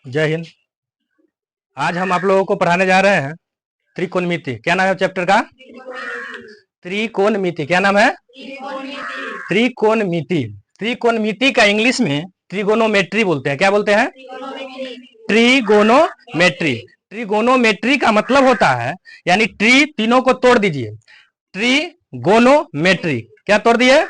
जय हिंद। आज हम आप लोगों को पढ़ाने जा रहे हैं त्रिकोणमिति। क्या नाम है चैप्टर का? त्रिकोणमिति। क्या नाम है? त्रिकोणमिति। त्रिकोणमिति का इंग्लिश में ट्रिगोनोमेट्री बोलते हैं। क्या बोलते हैं? ट्रिगोनोमेट्री। ट्रिगोनोमेट्री का मतलब होता है, यानी ट्री तीनों को तोड़ दीजिए, ट्रिगोनोमेट्री। क्या तोड़ दिए?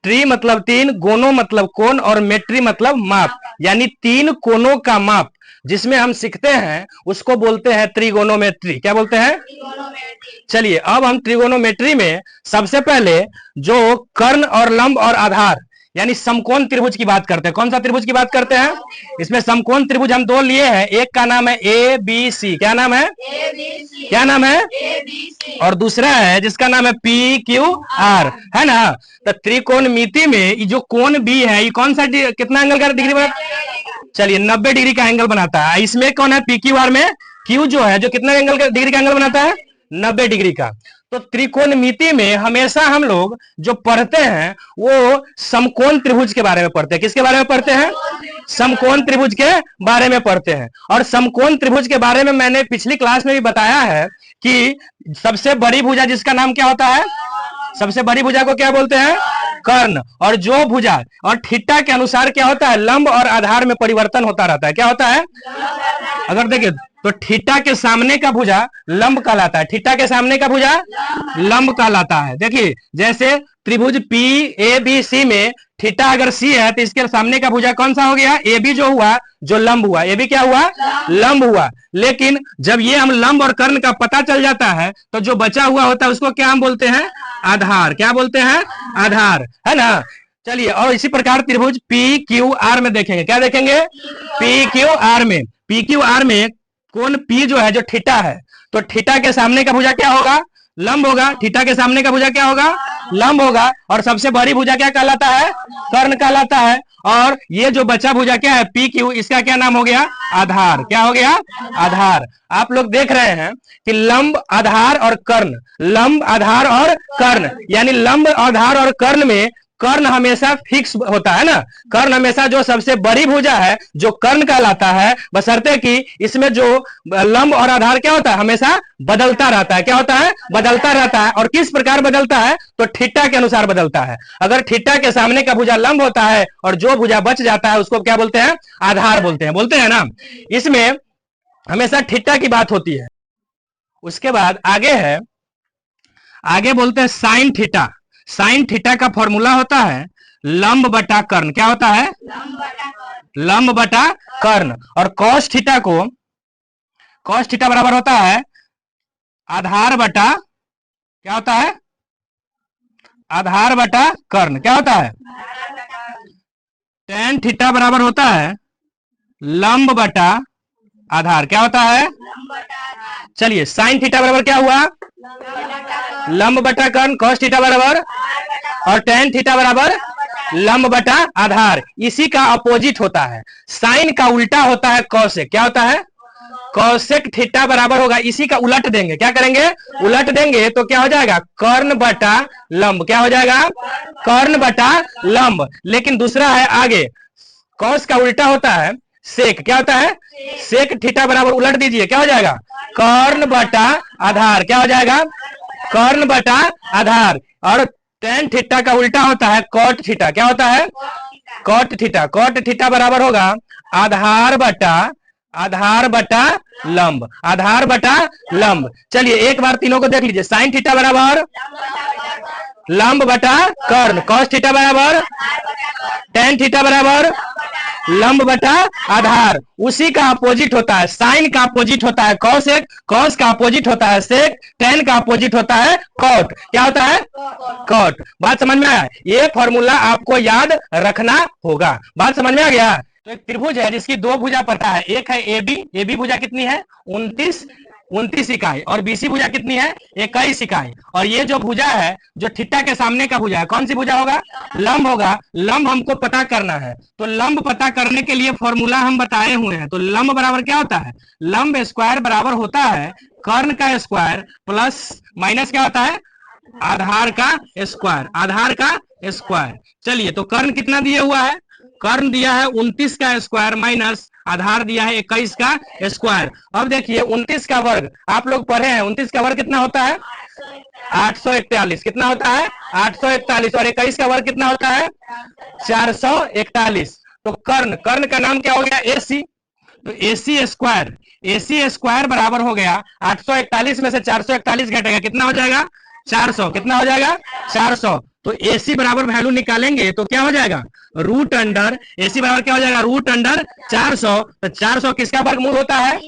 ट्री मतलब तीन, गोनो मतलब कोण, और मेट्री मतलब माप, यानी तीन कोणों का माप जिसमें हम सीखते हैं उसको बोलते हैं त्रिगोनोमेट्री। क्या बोलते हैं? चलिए, अब हम त्रिगोनोमेट्री में सबसे पहले जो कर्ण और लंब और आधार यानी समकोण त्रिभुज की बात करते हैं। कौन सा त्रिभुज की बात करते हैं? इसमें समकोण त्रिभुज हम दो लिए हैं, एक का नाम है ए बी सी। क्या नाम है? क्या नाम है? और दूसरा है जिसका नाम है पी क्यू आर, है ना। तो त्रिकोणमिति में जो कोण बी है, ये कौन सा कितना एंगल का डिग्री बनाता? चलिए, 90 डिग्री का एंगल बनाता है। इसमें कौन है? पी क्यू आर में क्यू जो है जो कितना एंगल का डिग्री का एंगल बनाता है? 90 डिग्री का। तो त्रिकोणमिति में हमेशा हम लोग जो पढ़ते हैं वो समकोण त्रिभुज के बारे में पढ़ते हैं। किसके बारे में पढ़ते हैं? समकोण त्रिभुज के बारे में पढ़ते हैं। और समकोण त्रिभुज के बारे में मैंने पिछली क्लास में भी बताया है कि सबसे बड़ी भुजा जिसका नाम क्या होता है? सबसे बड़ी भुजा को क्या बोलते हैं? कर्ण। और जो भुजा और थीटा के अनुसार क्या होता है? लंब और आधार में परिवर्तन होता रहता है। क्या होता है? अगर देखिए तो थीटा के सामने का भुजा लंब कहलाता है। थीटा के सामने का भुजा लंब कहलाता है। देखिए, जैसे त्रिभुज पी ए बी सी में थीटा अगर सी है तो इसके सामने का भुजा कौन सा हो गया? ए बी जो हुआ, जो लंब हुआ, ए बी क्या हुआ? लंब हुआ। लेकिन जब ये हम लंब और कर्ण का पता चल जाता है तो जो बचा हुआ होता है उसको क्या हम बोलते हैं? आधार। क्या बोलते हैं? आधार, है ना। चलिए, और इसी प्रकार त्रिभुज पी क्यू आर में देखेंगे। क्या देखेंगे? पी क्यू आर में, पी क्यू आर में कोण पी जो है जो थीटा है, तो थीटा के सामने का भुजा क्या होगा? लंब होगा। थीटा के सामने का भुजा क्या होगा? लंब होगा। और सबसे बड़ी भुजा क्या कहलाता है? कर्ण कहलाता है। और ये जो बचा भुजा क्या है? पी क्यू, इसका क्या नाम हो गया? आधार। क्या हो गया? आधार। आप लोग देख रहे हैं कि लंब, आधार और कर्ण, लंब, आधार और कर्ण, यानी लंब, आधार और कर्ण में कर्ण हमेशा फिक्स होता है ना। कर्ण हमेशा जो सबसे बड़ी भुजा है जो कर्ण कहलाता है, बशर्ते कि इसमें जो लंब और आधार क्या होता है? हमेशा बदलता रहता है। क्या होता है? बदलता रहता है। और किस प्रकार बदलता है? तो थीटा के अनुसार बदलता है। अगर थीटा के सामने का भुजा लंब होता है और जो भुजा बच जाता है उसको क्या बोलते हैं? आधार बोलते हैं। बोलते हैं ना। इसमें हमेशा थीटा की बात होती है। उसके बाद आगे है, आगे बोलते हैं साइन थीटा। साइन थीटा का फॉर्मूला होता है लंब बटा कर्ण। क्या होता है? लंब बटा कर्ण। और कॉस थीटा को, कॉस थीटा बराबर होता है आधार बटा, क्या होता है? आधार बटा कर्ण। क्या होता है? टेन थीटा बराबर होता है लंब बटा आधार। क्या होता है? चलिए, साइन थीटा बराबर क्या हुआ? लंब बटा कर्ण। कॉस थीटा बराबर, और टेन थीटा बराबर लंब बटा आधार। इसी का अपोजिट होता है, साइन का उल्टा होता है कॉसेक। क्या होता है? कॉसेक थीटा बराबर होगा, इसी का उलट देंगे। क्या करेंगे? उलट देंगे तो क्या हो जाएगा? कर्ण बटा लंब। क्या हो जाएगा? कर्ण बटा लंब। लेकिन दूसरा है आगे, कॉस का उल्टा होता है सेक। क्या होता है? सेक थीटा बराबर, उलट दीजिए, क्या हो जाएगा? कर्ण बटा आधार। क्या हो जाएगा? कर्ण बटा आधार। और टेन थीटा का उल्टा होता है कॉट थीटा। क्या होता है? Cot theta. कॉट थीटा बराबर होगा आधार बटा, आधार बटा लंब। आधार बटा लंब। चलिए एक बार तीनों को देख लीजिए। साइन थीटा बराबर लंब बटा कर्ण। कॉस थीटा बराबर टेन थीटा बराबर लंब बटा आधार। उसी का अपोजिट होता है, साइन का अपोजिट होता है कॉसेक, कॉस का अपोजिट होता है सेक, टेन का अपोजिट होता है कॉट। क्या होता है? कॉट। बात समझ में आया? ये फॉर्मूला आपको याद रखना होगा। बात समझ में आ गया? तो एक त्रिभुज है जिसकी दो भुजा पता है, एक है ए बी। ए बी भुजा कितनी है? 29 इकाई। और बीसी भुजा कितनी है? 21 इकाई। और ये जो भुजा है जो थीटा के सामने का भुजा है, कौन सी भुजा होगा? लंब होगा। लंब हमको पता करना है, तो लंब पता करने के लिए फॉर्मूला हम बताए हुए हैं। तो लंब बराबर क्या होता है? लंब स्क्वायर बराबर होता है कर्ण का स्क्वायर प्लस माइनस क्या होता है? आधार का स्क्वायर। आधार का स्क्वायर। चलिए, तो कर्ण कितना दिया हुआ है? कर्ण दिया है 29 का स्क्वायर माइनस आधार दिया है 21 का स्क्वायर। अब देखिए 29 का वर्ग आप लोग पढ़े हैं, 29 का वर्ग कितना होता है 841। कितना होता है 841। और 21 का वर्ग कितना होता है 441। तो कर्ण, कर्ण का नाम क्या हो गया AC। तो AC स्क्वायर बराबर हो गया 841 में से 441 घटेगा कितना हो जाएगा 400। कितना हो जाएगा 400। तो AC बराबर वैल्यू निकालेंगे तो क्या हो जाएगा रूट अंडर, AC बराबर क्या हो जाएगा रूट अंडर 400। तो 400 किसका वर्गमूल होता है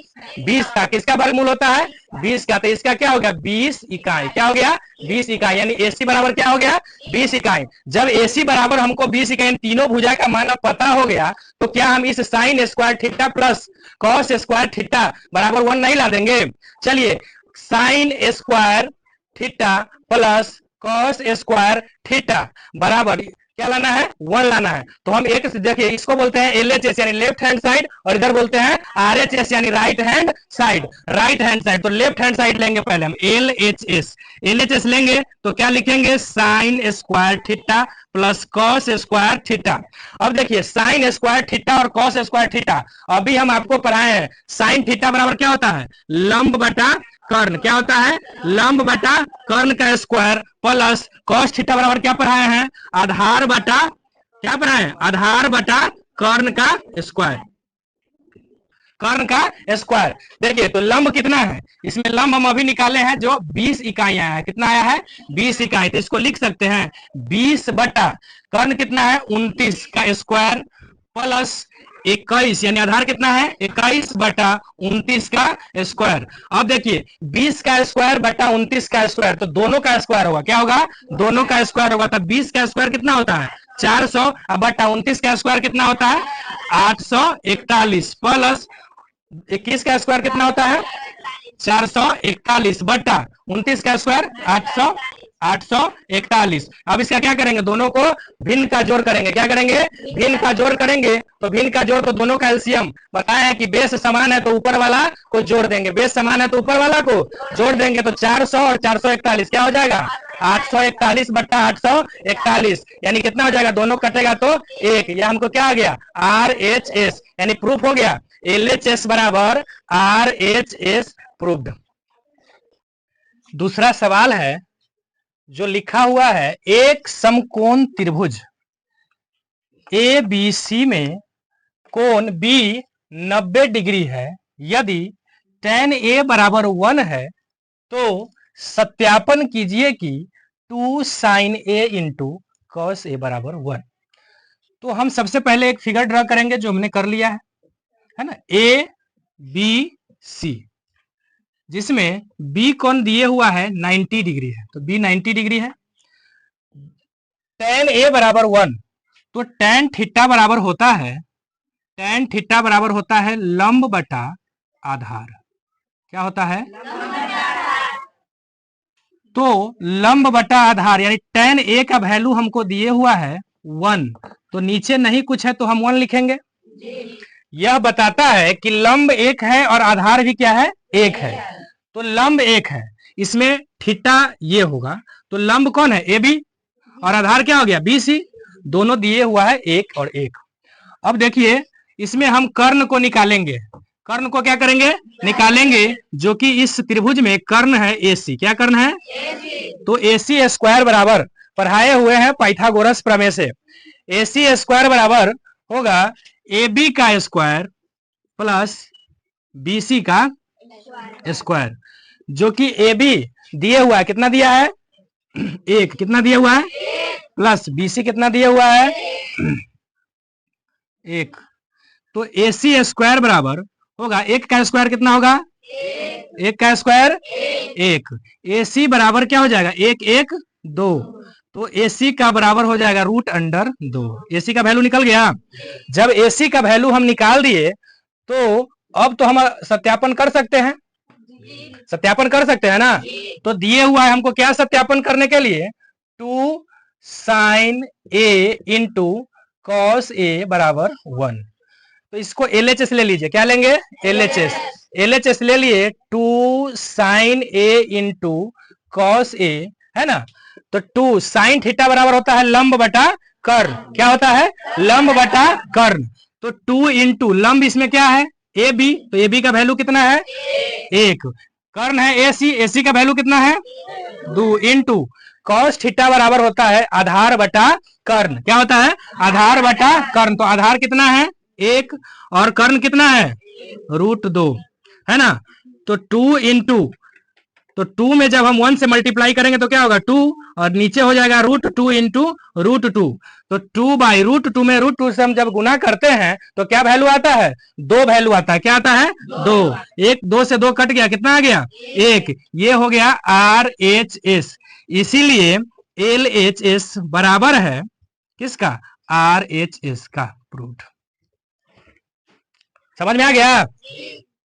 20 का। किसका वर्गमूल होता है 20 का। तो इसका क्या हो गया 20 इकाई। क्या हो गया 20 इकाई, यानी AC बराबर क्या हो गया 20 इकाई। जब AC बराबर हमको 20 इकाई, तीनों भुजा का मान पता हो गया, तो क्या हम इस sine square theta plus cos square theta बराबर 1 नहीं ला देंगे। चलिए sine square theta plus cos square theta बराबर क्या लाना है 1 लाना है। तो हम एक देखिए इसको बोलते हैं LHS यानी लेफ्ट हैंड साइड, और इधर बोलते हैं RHS यानी right hand side. Right hand side तो लेफ्ट हैंड साइड लेंगे पहले हम LHS लेंगे तो क्या लिखेंगे sine square theta plus cos square theta. अब देखिए साइन स्क्वायर थीटा और कॉस स्क्वायर थीटा अभी हम आपको पढ़ाए हैं। साइन थीटा बराबर क्या होता है लंब बटा कर्ण। क्या होता है लंब बटा कर्ण का स्क्वायर प्लस कॉस थीटा बराबर क्या पढ़ाए हैं आधार बटा क्या पढ़ाए हैं आधार बटा कर्ण का स्क्वायर। कर्ण का स्क्वायर देखिए तो लंब कितना है, इसमें लंब हम अभी निकाले हैं जो 20 इकाइयां है। कितना आया है 20 इकाई। तो इसको लिख सकते हैं 20 बटा कर्ण कितना है 29 का स्क्वायर प्लस 21 यानी आधार कितना है 21 बटा 29 का स्क्वायर। अब देखिए 20 का स्क्वायर बटा 29 का स्क्वायर, तो दोनों का स्क्वायर होगा। क्या होगा दोनों का स्क्वायर होगा। तो 20 का स्क्वायर कितना होता है 400 बटा 29 का स्क्वायर कितना होता है 841 प्लस 21 का स्क्वायर कितना होता है 441 बटा 29 का स्क्वायर 841। अब इसका क्या करेंगे दोनों को भिन्न का जोड़ करेंगे। क्या करेंगे भिन्न का जोड़ करेंगे। तो भिन्न का जोड़ तो दोनों का एलसीएम बताया है कि बेस समान है तो ऊपर वाला को जोड़ देंगे, बेस समान है तो ऊपर वाला को जोड़ देंगे। तो 400 और 441 क्या हो जाएगा 841 बट्टा 841 यानी कितना हो जाएगा दोनों कटेगा तो 1। यह हमको क्या आ गया RHS यानी प्रूफ हो गया LHS बराबर RHS प्रूफ्ड। दूसरा सवाल है जो लिखा हुआ है एक समकोण त्रिभुज ABC में कोण B 90 डिग्री है। यदि tan A बराबर 1 है तो सत्यापन कीजिए कि 2 sin A into cos A बराबर 1। तो हम सबसे पहले एक फिगर ड्रा करेंगे जो हमने कर लिया है ना ABC, जिसमें B कोण दिए हुआ है 90 डिग्री है। तो B 90 डिग्री है। tan A बराबर 1 तो tan थीटा बराबर होता है लंब बटा आधार। क्या होता है तो लंब बटा आधार यानी tan A का वैल्यू हमको दिए हुआ है 1, तो नीचे नहीं कुछ है तो हम 1 लिखेंगे। यह बताता है कि लंब 1 है और आधार भी क्या है 1 है। तो लंब 1 है, इसमें थीटा ये होगा। तो लंब कौन है AB और आधार क्या हो गया BC, दोनों दिए हुआ है 1 और 1। अब देखिए इसमें हम कर्ण को निकालेंगे। कर्ण को क्या करेंगे निकालेंगे, जो कि इस त्रिभुज में कर्ण है AC। क्या कर्ण है तो AC स्क्वायर बराबर पढ़ाए हुए हैं पाइथागोरस प्रमेय से। AC स्क्वायर बराबर होगा AB का स्क्वायर प्लस BC का स्क्वायर, जो कि AB दिए हुआ है कितना दिया है 1, कितना दिया हुआ है प्लस BC कितना दिया हुआ है 1। तो AC स्क्वायर बराबर होगा 1 का स्क्वायर कितना होगा 1 का स्क्वायर 1। AC बराबर क्या हो जाएगा 1 1 2, तो AC का बराबर हो जाएगा रूट अंडर 2। AC का वैल्यू निकल गया। जब AC का वैल्यू हम निकाल दिए तो अब तो हम सत्यापन कर सकते हैं, सत्यापन कर सकते हैं ना। तो दिए हुआ है हमको क्या सत्यापन करने के लिए 2 sin A into cos A बराबर 1। तो इसको LHS ले लीजिए। क्या लेंगे LHS ले लिए 2 sin A into cos A है ना। तो 2 sin थीटा बराबर होता है लंब बटा कर्ण, क्या होता है लंब बटा कर्ण। तो 2 इंटू लंब इसमें क्या है ए बी, तो ए बी का वैल्यू कितना है 1, कर्ण है ए सी, ए सी का वैल्यू कितना है 2 इंटू कॉस थीटा बराबर होता है आधार बटा कर्ण, क्या होता है आधार बटा कर्ण। तो आधार कितना है 1 और कर्ण कितना है √2, है ना। तो 2 इंटू, तो 2 में जब हम 1 से मल्टीप्लाई करेंगे तो क्या होगा 2, और नीचे हो जाएगा √2 इंटू √2। तो 2 बाई √2 में √2 से हम जब गुना करते हैं तो क्या वैल्यू आता है 2 वैल्यू आता है, क्या आता है 2, 1 2 से 2 कट गया, कितना आ गया 1, ये हो गया RHS। इसीलिए LHS बराबर है किसका RHS का, प्रूव्ड। समझ में आ गया।